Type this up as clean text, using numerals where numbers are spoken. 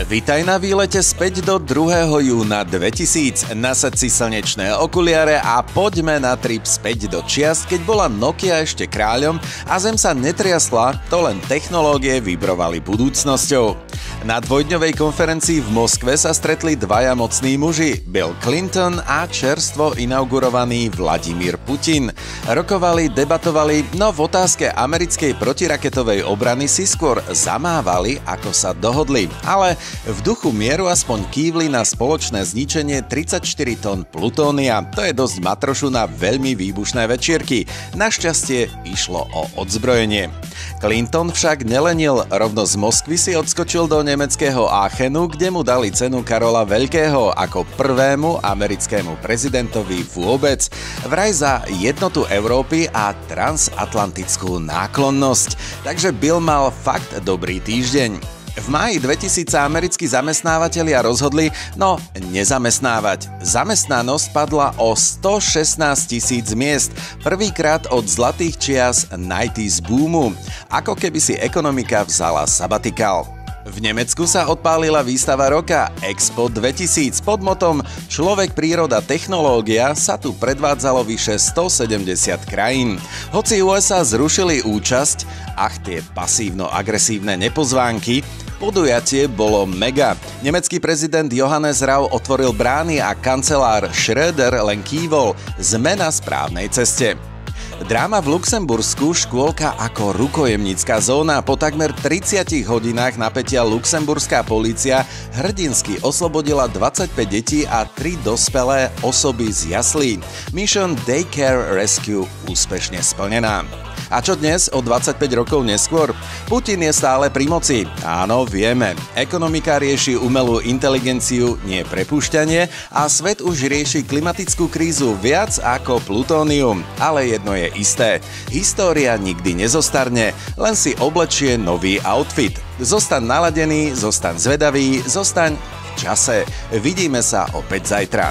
Vitaj na výlete späť do 2. júna 2000. Nasaď si slnečné okuliare a poďme na trip späť do čias, keď bola Nokia ešte kráľom a Zem sa netriasla, to len technológie vybrovali budúcnosťou. Na dvojdňovej konferencii v Moskve sa stretli dvaja mocní muži, Bill Clinton a čerstvo inaugurovaný Vladimír Putin. Rokovali, debatovali, no v otázke americkej protiraketovej obrany si skôr zamávali, ako sa dohodli. Ale v duchu mieru aspoň kývli na spoločné zničenie 34 tón plutónia. To je dosť matrošu na veľmi výbušné večierky. Našťastie išlo o odzbrojenie. Clinton však nelenil, rovno z Moskvy si odskočil do nemeckého Aachenu, kde mu dali cenu Karola Veľkého ako prvému americkému prezidentovi vôbec. Vraj za jednotu Európy a transatlantickú náklonnosť. Takže Bill mal fakt dobrý týždeň. V máji 2000 sa americkí zamestnávatelia rozhodli, nezamestnávať. Zamestnanosť padla o 116 000 miest, prvýkrát od zlatých čias 90s boomu, ako keby si ekonomika vzala sabatikál. V Nemecku sa odpálila výstava roka Expo 2000 pod motom Človek, príroda, technológia sa tu predvádzalo vyše 170 krajín. Hoci USA zrušili účasť, tie pasívno-agresívne nepozvánky, podujatie bolo mega. Nemecký prezident Johannes Rau otvoril brány a kancelár Schröder len kývol: sme na správnej ceste. Dráma v Luxembursku, škôlka ako rukojemnícka zóna. Po takmer 30 hodinách napätia luxemburská polícia hrdinsky oslobodila 25 detí a 3 dospelé osoby z jaslí. Mission Daycare Rescue úspešne splnená. A čo dnes, o 25 rokov neskôr? Putin je stále pri moci. Áno, vieme. Ekonomika rieši umelú inteligenciu, nie prepúšťanie, a svet už rieši klimatickú krízu viac ako plutónium. Ale jedno je isté. História nikdy nezostarne, len si oblečie nový outfit. Zostaň naladený, zostaň zvedavý, zostaň v čase. Vidíme sa opäť zajtra.